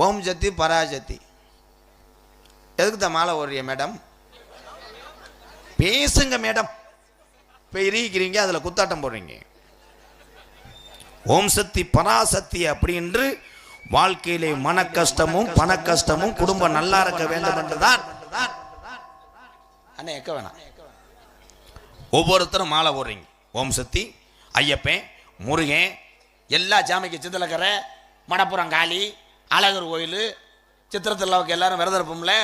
ஓம் சக்தி பராசக்தி. எதுக்கு தான் மாலை ஓடுறிய மேடம்? பேசுங்க மேடம். இப்போ இருக்கிறீங்க, அதில் குத்தாட்டம் போடுறீங்க. ஓம் சக்தி பராசக்தி அப்படின்று வாழ்க்கையிலே மன கஷ்டமும் பண கஷ்டமும் குடும்பம் நல்லா இருக்க வேண்டும் என்றுதான் அண்ணே எக்க வேணாம். ஒவ்வொருத்தரும் மாலை ஓடுறீங்க. ஓம் சக்தி, ஐயப்பன், முருகன், எல்லா ஜாமிக்கு சித்தலக்கரை, மணப்புறம் காளி, அழகர் கோயில், சித்திரத்தில்லாவுக்கு எல்லாரும் விரதம் இருப்போம்ல.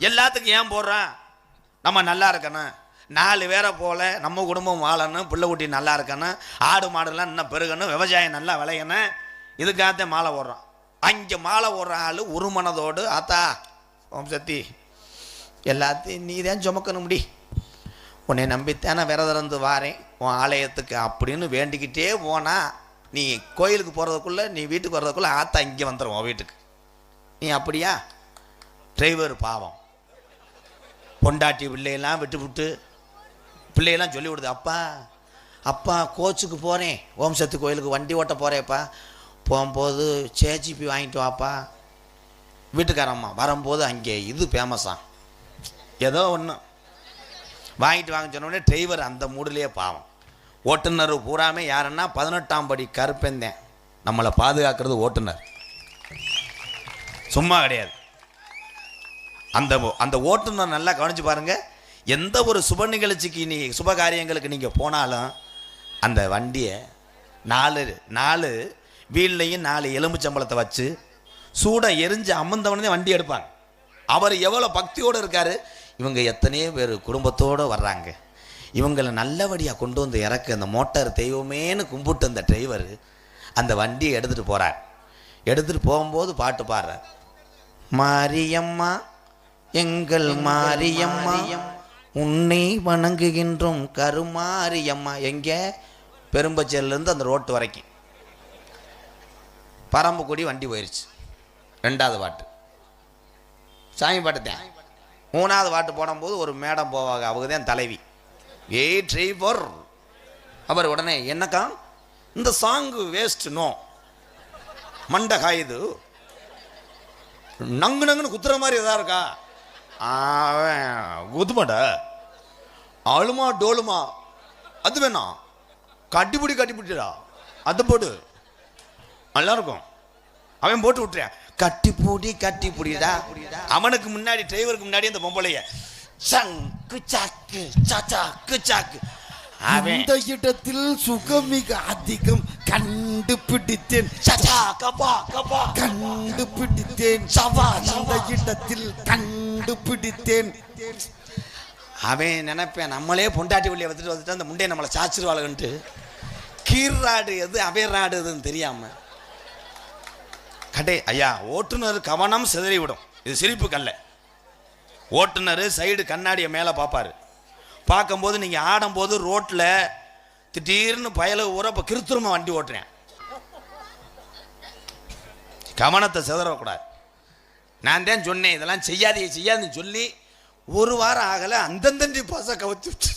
எல்லாத்துக்கும் ஏன் போடுறான்? நம்ம நல்லா இருக்கணும், 4 பேரை போல நம்ம குடும்பம் வாழணும், பிள்ளை குட்டி நல்லா இருக்கணும், ஆடு மாடுலாம் இன்னும் பெருகணும், விவசாயம் நல்லா விளையணும். இதுக்காகத்தான் மாலை ஓடுறான். அங்கே மாலை ஓடுற ஆள் ஒரு மனதோடு, ஆத்தா ஓம் சக்தி எல்லாத்தையும் நீ தான் சுமக்கணும் முடி, உன்னை நம்பித்தானே விரதம் இருந்து வாரேன் உன் ஆலயத்துக்கு அப்படின்னு வேண்டிக்கிட்டே போனால் நீ கோயிலுக்கு போகிறதுக்குள்ளே, நீ வீட்டுக்கு வர்றதுக்குள்ளே ஆத்தா இங்கே வந்துடும் உன் வீட்டுக்கு. நீ அப்படியா? டிரைவர் பாவம், பொண்டாட்டி பிள்ளையெல்லாம் விட்டு பிள்ளையெல்லாம் சொல்லி விடுது, அப்பா அப்பா கோச்சுக்கு போகிறேன், ஓம் சக்தி கோயிலுக்கு வண்டி ஓட்ட போகிறேப்பா, போகும்போது சேஜிபி வாங்கிட்டு வாப்பா. வீட்டுக்காரம்மா வரும்போது அங்கே இது ஃபேமஸாக ஏதோ ஒன்று வாங்கிட்டு வாங்க சொன்னோடனே டிரைவர் அந்த மூடிலேயே பாவம். ஓட்டுநர் பூராமே யாருன்னா 18ஆம் படி கருப்பேந்தேன். நம்மளை பாதுகாக்கிறது ஓட்டுநர், சும்மா கிடையாது. அந்த ஓட்டுநர் நல்லா கவனிச்சு பாருங்க. எந்த ஒரு சுப நிகழ்ச்சிக்கு சுப காரியங்களுக்கு நீங்கள் போனாலும் அந்த வண்டியை 4 வீல்லையும் 4 எலும்புச்சம்பளத்தை வச்சு சூட எரிஞ்சு அமர்ந்தவனே வண்டி எடுப்பாங்க. அவர் எவ்வளோ பக்தியோடு இருக்காரு. இவங்க எத்தனையோ பேர் குடும்பத்தோடு வர்றாங்க, இவங்களை நல்லபடியாக கொண்டு வந்து இறக்க அந்த மோட்டார் தெய்வமேனு கும்பிட்டு அந்த டிரைவர் அந்த வண்டியை எடுத்துகிட்டு போகிறார். எடுத்துகிட்டு போகும்போது பாட்டு பாடுறார், மாரியம்மா எங்கள் மாரியம்மா உன்னை வணங்குகின்றோம் கருமாரியம்மா. எங்கே? பெரும்பச்சேரிலேருந்து அந்த ரோட்டு வரைக்கும் பரம்புக்குடி வண்டி போயிடுச்சு. 2வது பாட்டு சாமி பாட்டு தான். 3வது பாட்டு போடும்போது ஒரு மேடம் போவாங்க, அவங்க தான் தலைவி. டிரைவர் அவர் உடனே என்னக்கா இந்த சாங்கு வேஸ்ட், நோ மண்டை காயுது, நங்குன்னு குத்துற மாதிரி எதா இருக்கா? குத்துமாட ஆளுமா டோலுமா அது வேணாம், கட்டிப்பிடிடா அது போடு நல்லா இருக்கும். அவன் போட்டு விட்டுறான், கட்டிப்பிடிடா. அவனுக்கு முன்னாடி டிரைவருக்கு முன்னாடி அந்த பொம்பளைய சங்கு சாக்கு சாக்கு சாக்கு. அந்த இடத்தில் சுகமிக அதிகம் கண்டுபிடித்தேன், கண்டுபிடித்தேன், அந்த இடத்தில் கண்டுபிடித்தேன். அவன் நினைப்பேன் நம்மளே பொண்டாட்டி வழியை வந்துட்டு அந்த முண்டையை நம்மளை சாச்சிருவாளுன்ட்டு. கீர்ராடு எது அவைராடு எதுன்னு தெரியாம ஐயா ஓட்டுநர் கவனம் சிதறி விடும். இது சிரிப்பு கல்ல. ஓட்டுநர் சைடு கண்ணாடியை மேலே பார்ப்பாரு. பார்க்கும்போது நீங்கள் ஆடும்போது ரோட்டில் திடீர்னு பயல ஊற இப்போ கிருத்திரமா வண்டி ஓட்டுறேன், கவனத்தை சிதறக்கூடாது. நான் தான் சொன்னேன் இதெல்லாம் செய்யாதுன்னு சொல்லி 1 வாரம் ஆகலை, அந்தந்தண்டி பாச கவச்சு விட்டு